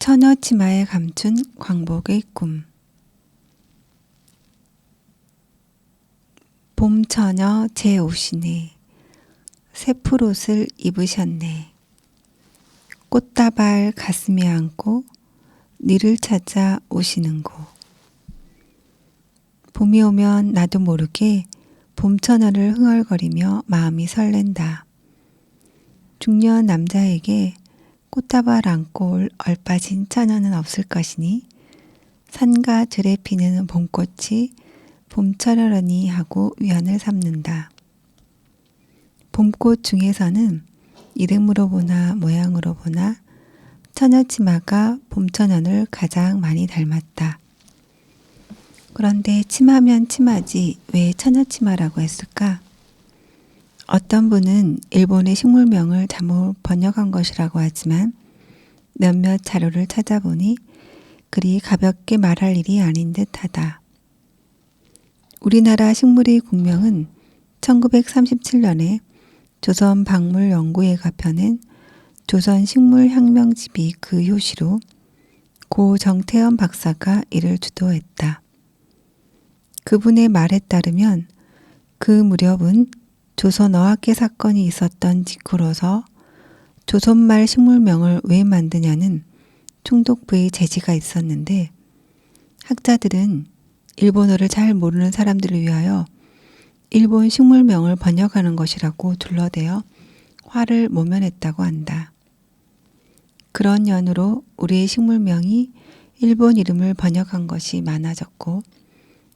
처녀 치마에 감춘 광복의 꿈. 봄처녀 제 옷이네. 새풀옷을 입으셨네. 꽃다발 가슴에 안고 니를 찾아 오시는고. 봄이 오면 나도 모르게 봄처녀를 흥얼거리며 마음이 설렌다. 중년 남자에게 꽃다발 안고 올 얼빠진 처녀는 없을 것이니 산과 들에 피는 봄꽃이 봄처녀라니 하고 위안을 삼는다. 봄꽃 중에서는 이름으로 보나 모양으로 보나 처녀치마가 봄처녀를 가장 많이 닮았다. 그런데 치마면 치마지 왜 처녀치마라고 했을까? 어떤 분은 일본의 식물명을 잘못 번역한 것이라고 하지만 몇몇 자료를 찾아보니 그리 가볍게 말할 일이 아닌 듯하다. 우리나라 식물의 국명은 1937년에 조선박물연구회가 펴낸 조선식물혁명집이 그 효시로 고 정태현 박사가 이를 주도했다. 그분의 말에 따르면 그 무렵은 조선어학계 사건이 있었던 직후로서 조선말 식물명을 왜 만드냐는 총독부의 제지가 있었는데 학자들은 일본어를 잘 모르는 사람들을 위하여 일본 식물명을 번역하는 것이라고 둘러대어 화를 모면했다고 한다. 그런 연유로 우리의 식물명이 일본 이름을 번역한 것이 많아졌고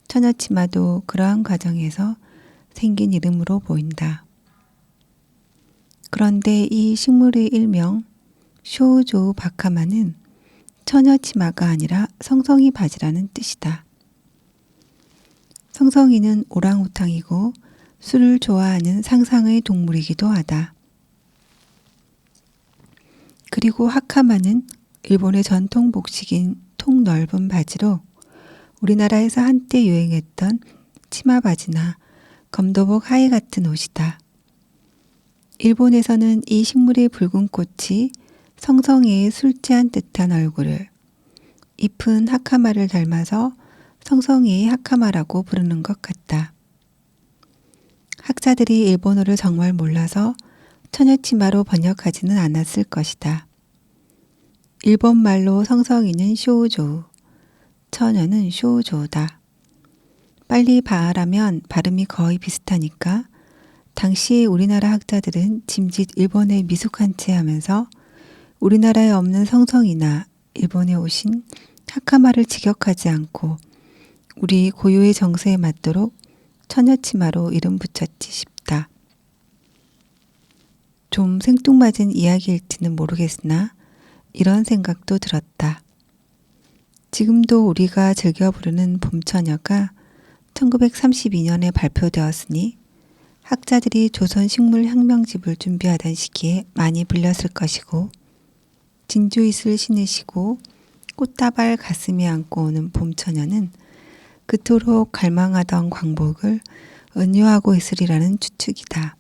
처녀치마도 그러한 과정에서 생긴 이름으로 보인다. 그런데 이 식물의 일명 쇼우조우 바카마는 처녀치마가 아니라 성성이 바지라는 뜻이다. 성성이는 오랑우탕이고 술을 좋아하는 상상의 동물이기도 하다. 그리고 하카마는 일본의 전통 복식인 통 넓은 바지로 우리나라에서 한때 유행했던 치마 바지나 검도복 하의 같은 옷이다. 일본에서는 이 식물의 붉은 꽃이 성성이의 술 취한 듯한 얼굴을, 잎은 하카마를 닮아서 성성이의 하카마라고 부르는 것 같다. 학자들이 일본어를 정말 몰라서 처녀치마로 번역하지는 않았을 것이다. 일본말로 성성이는 쇼우조우, 처녀는 쇼우조우다. 빨리 발음하면 발음이 거의 비슷하니까 당시 우리나라 학자들은 짐짓 일본에 미숙한 채 하면서 우리나라에 없는 성성이나 일본에 오신 하카마를 직역하지 않고 우리 고유의 정서에 맞도록 처녀치마로 이름 붙였지 싶다. 좀 생뚱맞은 이야기일지는 모르겠으나 이런 생각도 들었다. 지금도 우리가 즐겨 부르는 봄처녀가 1932년에 발표되었으니 학자들이 조선식물혁명집을 준비하던 시기에 많이 불렸을 것이고 진주잇을 신으시고 꽃다발 가슴에 안고 오는 봄처녀는 그토록 갈망하던 광복을 은유하고 있으리라는 추측이다.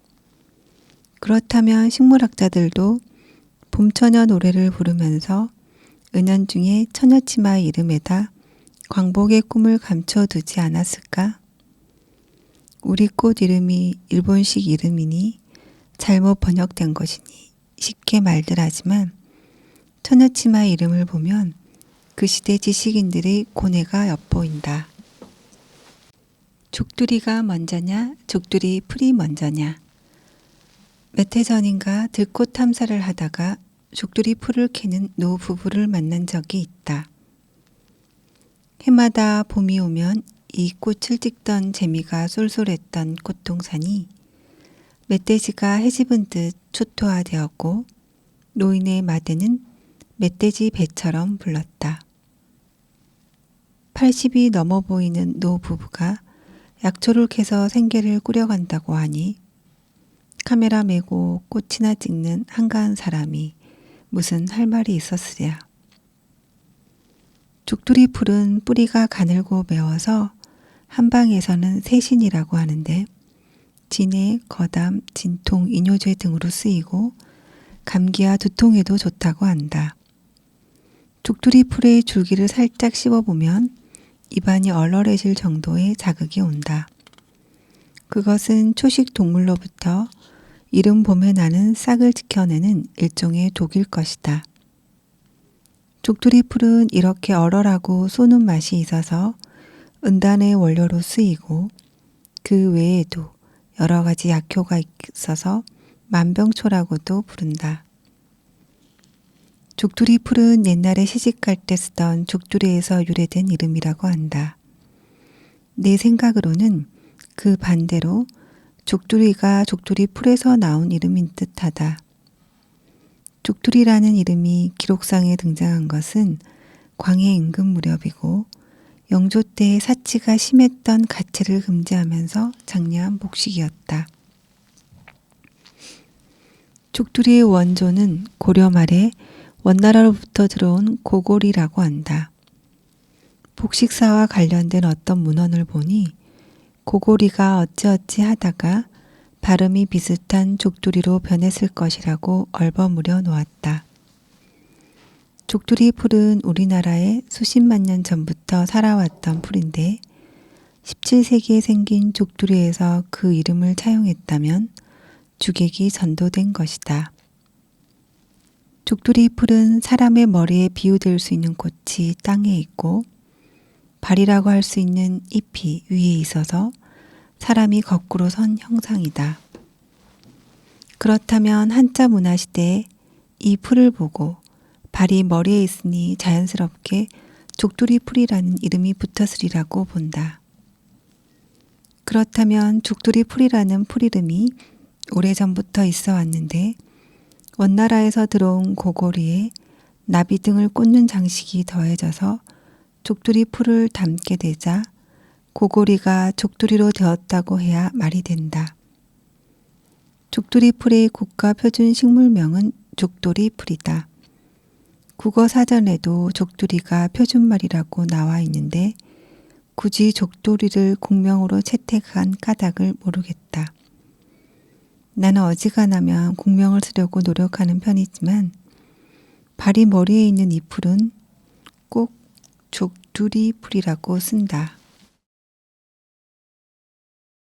그렇다면 식물학자들도 봄처녀 노래를 부르면서 은연중에 처녀치마의 이름에다 광복의 꿈을 감춰두지 않았을까? 우리 꽃 이름이 일본식 이름이니 잘못 번역된 것이니 쉽게 말들 하지만 처녀치마의 이름을 보면 그 시대 지식인들의 고뇌가 엿보인다. 죽두리가 먼저냐, 죽두리 풀이 먼저냐. 몇 해 전인가 들꽃 탐사를 하다가 죽두리 풀을 캐는 노 부부를 만난 적이 있다. 해마다 봄이 오면 이 꽃을 찍던 재미가 쏠쏠했던 꽃동산이 멧돼지가 해집은 듯 초토화되었고 노인의 마대는 멧돼지 배처럼 불렀다. 80이 넘어 보이는 노 부부가 약초를 캐서 생계를 꾸려간다고 하니 카메라 메고 꽃이나 찍는 한가한 사람이 무슨 할 말이 있었으랴. 죽두리 풀은 뿌리가 가늘고 매워서 한방에서는 세신이라고 하는데 진해, 거담, 진통, 이뇨제 등으로 쓰이고 감기와 두통에도 좋다고 한다. 족두리 풀의 줄기를 살짝 씹어보면 입안이 얼얼해질 정도의 자극이 온다. 그것은 초식 동물로부터 이른 봄에 나는 싹을 지켜내는 일종의 독일 것이다. 족두리 풀은 이렇게 얼얼하고 쏘는 맛이 있어서 은단의 원료로 쓰이고 그 외에도 여러 가지 약효가 있어서 만병초라고도 부른다. 족두리 풀은 옛날에 시집갈 때 쓰던 족두리에서 유래된 이름이라고 한다. 내 생각으로는 그 반대로 족두리가 족두리 풀에서 나온 이름인 듯하다. 족두리라는 이름이 기록상에 등장한 것은 광해 임금 무렵이고 영조 때의 사치가 심했던 가채를 금지하면서 장려한 복식이었다. 족두리의 원조는 고려 말에 원나라로부터 들어온 고골이라고 한다. 복식사와 관련된 어떤 문헌을 보니 고골이가 어찌어찌 하다가 발음이 비슷한 족두리로 변했을 것이라고 얼버무려 놓았다. 족두리 풀은 우리나라에 수십만 년 전부터 살아왔던 풀인데 17세기에 생긴 족두리에서 그 이름을 차용했다면 주객이 전도된 것이다. 족두리 풀은 사람의 머리에 비유될 수 있는 꽃이 땅에 있고 발이라고 할 수 있는 잎이 위에 있어서 사람이 거꾸로 선 형상이다. 그렇다면 한자 문화 시대에 이 풀을 보고 발이 머리에 있으니 자연스럽게 족두리 풀이라는 이름이 붙었으리라고 본다. 그렇다면 족두리 풀이라는 풀 이름이 오래전부터 있어 왔는데 원나라에서 들어온 고골이에 나비 등을 꽂는 장식이 더해져서 족두리 풀을 담게 되자 고골이가 족두리로 되었다고 해야 말이 된다. 족두리 풀의 국가 표준 식물명은 족도리 풀이다. 국어사전에도 족두리가 표준말이라고 나와 있는데 굳이 족도리를 국명으로 채택한 까닭을 모르겠다. 나는 어지간하면 국명을 쓰려고 노력하는 편이지만 발이 머리에 있는 이 풀은 꼭 족두리 풀이라고 쓴다.